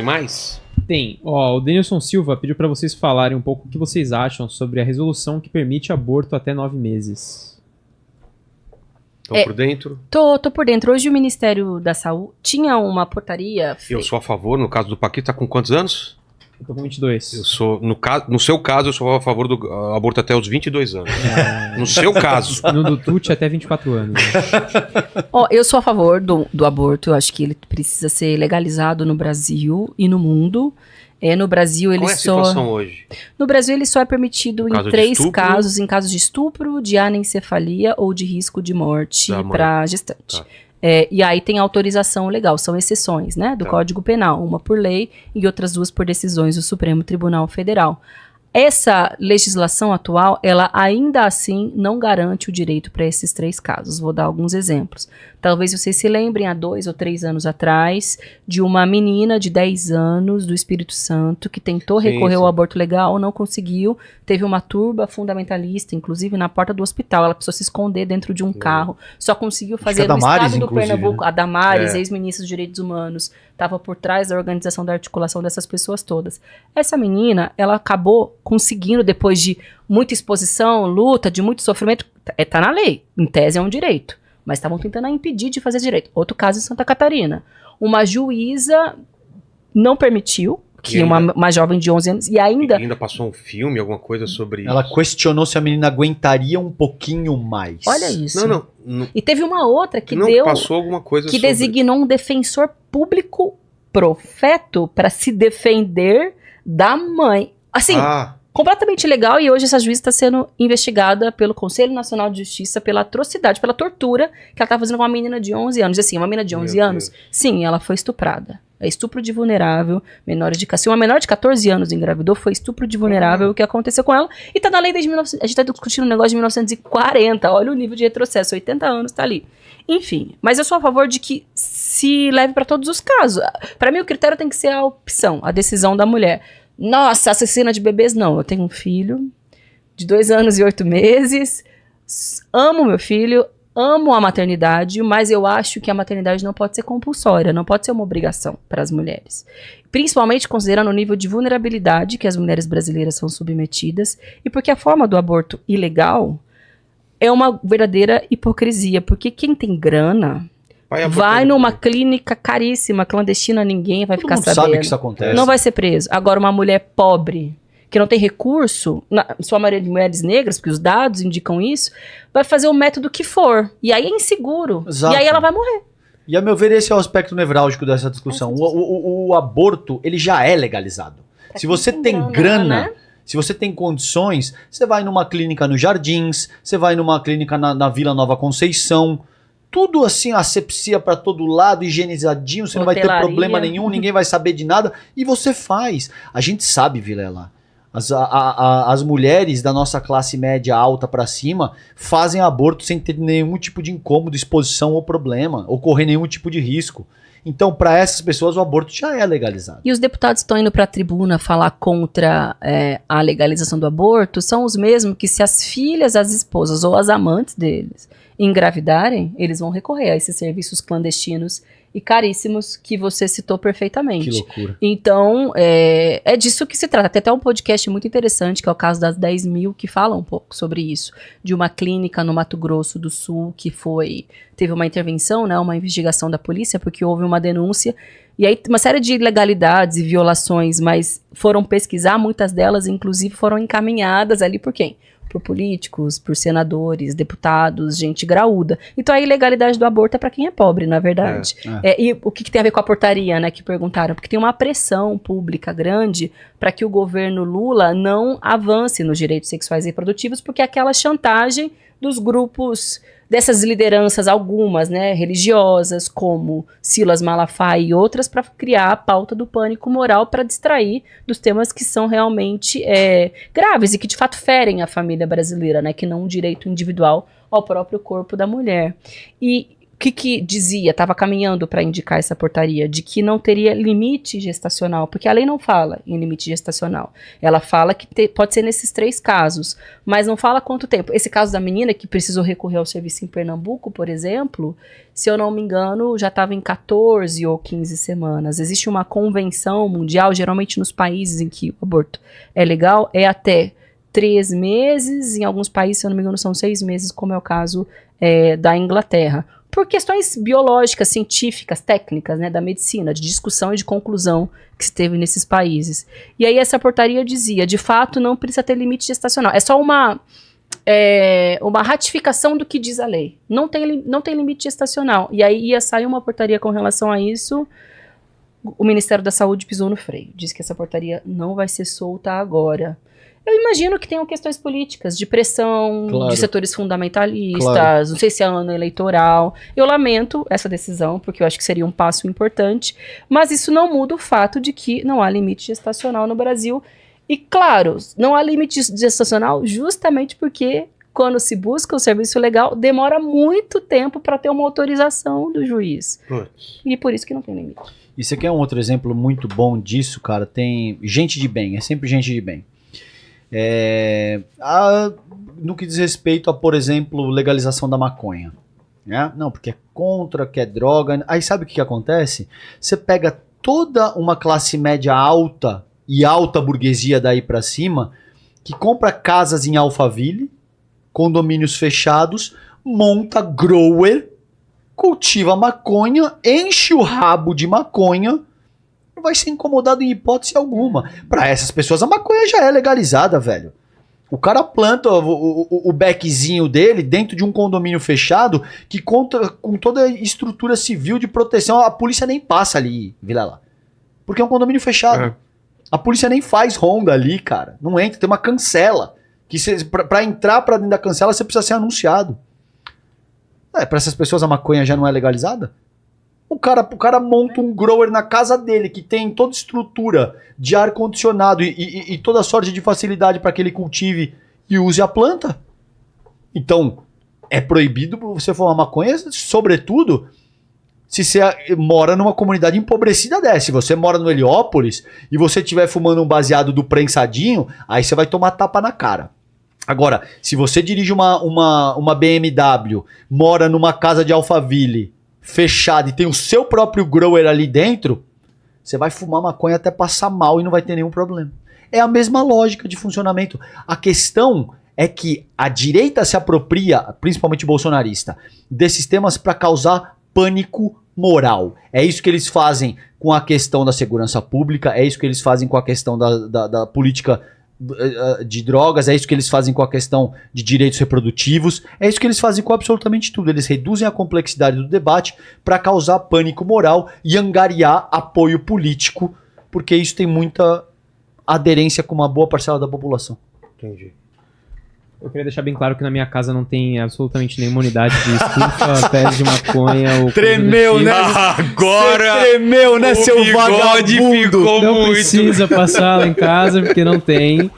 Tem mais? Tem. Ó, o Denilson Silva pediu pra vocês falarem um pouco o que vocês acham sobre a resolução que permite aborto até 9 meses. Estão por dentro? Tô por dentro. Hoje o Ministério da Saúde tinha uma portaria... Eu sou a favor, no caso do Paquito, tá com quantos anos? Eu tô com 22. Eu sou, no seu caso, eu sou a favor do aborto até os 22 anos. No seu caso. No do Tuti até 24 anos. Ó, eu sou a favor do aborto. Eu acho que ele precisa ser legalizado no Brasil e no mundo. No Brasil ele Qual é a situação hoje? No Brasil ele só é permitido em 3 casos, em casos de estupro, de anencefalia ou de risco de morte para gestante. Tá. E aí tem autorização legal, são exceções, né, do Código Penal, uma por lei e outras 2 por decisões do Supremo Tribunal Federal. Essa legislação atual, ela ainda assim não garante o direito para esses 3 casos. Vou dar alguns exemplos. Talvez vocês se lembrem, há 2 ou 3 anos atrás, de uma menina de 10 anos do Espírito Santo que tentou recorrer ao aborto legal, não conseguiu, teve uma turba fundamentalista, inclusive na porta do hospital, ela precisou se esconder dentro de um carro, só conseguiu fazer no estado do Pernambuco, né? A Damares, ex-ministra dos Direitos Humanos, estava por trás da organização da articulação dessas pessoas todas. Essa menina, ela acabou conseguindo, depois de muita exposição, luta, de muito sofrimento, tá na lei, em tese é um direito. Mas estavam tentando impedir de fazer direito. Outro caso em Santa Catarina. Uma juíza não permitiu que uma jovem de 11 anos... E ainda passou um filme, alguma coisa sobre Ela questionou se a menina aguentaria um pouquinho mais. Olha isso. Não. E teve uma outra que passou alguma coisa que designou um defensor público profeto para se defender da mãe. Assim... completamente legal, e hoje essa juíza está sendo investigada pelo Conselho Nacional de Justiça pela atrocidade, pela tortura que ela estava fazendo com uma menina de 11 anos. Assim, uma menina de 11 anos, sim, ela foi estuprada. É estupro de vulnerável, menores de... Se uma menor de 14 anos engravidou, foi estupro de vulnerável o que aconteceu com ela. E tá na lei desde 1900... A gente tá discutindo um negócio de 1940, olha o nível de retrocesso, 80 anos tá ali. Enfim, mas eu sou a favor de que se leve para todos os casos. Para mim o critério tem que ser a opção, a decisão da mulher. Nossa, assassina de bebês, não. Eu tenho um filho de 2 anos e 8 meses, amo meu filho, amo a maternidade, mas eu acho que a maternidade não pode ser compulsória, não pode ser uma obrigação para as mulheres. Principalmente considerando o nível de vulnerabilidade que as mulheres brasileiras são submetidas e porque a forma do aborto ilegal é uma verdadeira hipocrisia, porque quem tem grana... vai numa clínica caríssima, clandestina, ninguém vai ficar sabendo. Sabe que isso acontece. Não vai ser preso. Agora, uma mulher pobre, que não tem recurso, sua maioria de mulheres negras, porque os dados indicam isso, vai fazer o método que for. E aí é inseguro. Exato. E aí ela vai morrer. E a meu ver, esse é o aspecto nevrálgico dessa discussão. O aborto, ele já é legalizado. Se você tem grana, né? Se você tem condições, você vai numa clínica no Jardins, você vai numa clínica na Vila Nova Conceição, tudo assim, asepsia pra todo lado, higienizadinho, você não vai ter problema nenhum, ninguém vai saber de nada, e você faz. A gente sabe, Vilela, as mulheres da nossa classe média alta pra cima fazem aborto sem ter nenhum tipo de incômodo, exposição ou problema, ou correr nenhum tipo de risco. Então, para essas pessoas, o aborto já é legalizado. E os deputados estão indo para a tribuna falar contra a legalização do aborto, são os mesmos que se as filhas, as esposas ou as amantes deles engravidarem, eles vão recorrer a esses serviços clandestinos e caríssimos que você citou perfeitamente. Que loucura. Então, é disso que se trata. Tem até um podcast muito interessante, que é o caso das 10 mil, que fala um pouco sobre isso. De uma clínica no Mato Grosso do Sul que teve uma intervenção, né, uma investigação da polícia, porque houve uma denúncia. E aí uma série de ilegalidades e violações, mas foram pesquisar, muitas delas, inclusive, foram encaminhadas ali por quem? Por políticos, por senadores, deputados, gente graúda. Então a ilegalidade do aborto é para quem é pobre, na verdade. E o que tem a ver com a portaria, né, que perguntaram? Porque tem uma pressão pública grande para que o governo Lula não avance nos direitos sexuais e reprodutivos, porque aquela chantagem dos grupos, dessas lideranças, algumas, né, religiosas, como Silas Malafaia e outras, para criar a pauta do pânico moral para distrair dos temas que são realmente graves e que de fato ferem a família brasileira, né, que não um direito individual ao próprio corpo da mulher. E que dizia, estava caminhando para indicar essa portaria, de que não teria limite gestacional, porque a lei não fala em limite gestacional. Ela fala que pode ser nesses 3 casos, mas não fala quanto tempo. Esse caso da menina que precisou recorrer ao serviço em Pernambuco, por exemplo, se eu não me engano, já estava em 14 ou 15 semanas. Existe uma convenção mundial, geralmente nos países em que o aborto é legal, é até 3 meses, em alguns países, se eu não me engano, são 6 meses, como é o caso da Inglaterra. Por questões biológicas, científicas, técnicas, né, da medicina, de discussão e de conclusão que se teve nesses países. E aí essa portaria dizia, de fato, não precisa ter limite gestacional. É só uma ratificação do que diz a lei. Não tem limite gestacional. E aí ia sair uma portaria com relação a isso. O Ministério da Saúde pisou no freio. Diz que essa portaria não vai ser solta agora. Eu imagino que tenham questões políticas, de pressão, de setores fundamentalistas, não sei se é ano eleitoral. Eu lamento essa decisão, porque eu acho que seria um passo importante, mas isso não muda o fato de que não há limite gestacional no Brasil. E, claro, não há limite gestacional justamente porque, quando se busca o serviço legal, demora muito tempo para ter uma autorização do juiz. E por isso que não tem limite. Isso aqui é um outro exemplo muito bom disso, cara. Tem gente de bem, é sempre gente de bem. No que diz respeito a, por exemplo, legalização da maconha. Né? Não, porque é contra, que é droga. Aí sabe o que acontece? Você pega toda uma classe média alta e alta burguesia daí pra cima, que compra casas em Alphaville, condomínios fechados, monta grower, cultiva maconha, enche o rabo de maconha, não vai ser incomodado em hipótese alguma. Para essas pessoas a maconha já é legalizada, velho. O cara planta o beckzinho dele dentro de um condomínio fechado que conta com toda a estrutura civil de proteção. A polícia nem passa ali, Vilela. Porque é um condomínio fechado. A polícia nem faz ronda ali, cara. Não entra, tem uma cancela. Que pra entrar pra dentro da cancela você precisa ser anunciado. Pra essas pessoas a maconha já não é legalizada? O cara monta um grower na casa dele, que tem toda estrutura de ar-condicionado e toda sorte de facilidade para que ele cultive e use a planta. Então, é proibido você fumar maconha, sobretudo se você mora numa comunidade empobrecida dessa. Se você mora no Heliópolis e você estiver fumando um baseado do prensadinho, aí você vai tomar tapa na cara. Agora, se você dirige uma BMW, mora numa casa de Alphaville fechada e tem o seu próprio grower ali dentro, você vai fumar maconha até passar mal e não vai ter nenhum problema. É a mesma lógica de funcionamento. A questão é que a direita se apropria, principalmente bolsonarista, desses temas para causar pânico moral. É isso que eles fazem com a questão da segurança pública, é isso que eles fazem com a questão da política de drogas, é isso que eles fazem com a questão de direitos reprodutivos, é isso que eles fazem com absolutamente tudo. Eles reduzem a complexidade do debate para causar pânico moral e angariar apoio político, porque isso tem muita aderência com uma boa parcela da população. Entendi. Eu queria deixar bem claro que na minha casa não tem absolutamente nenhuma unidade de estufa, pés de maconha ou... Tremeu, né? Agora! Você tremeu, né, seu vagabundo? Ficou não muito. precisa passar lá em casa, porque não tem.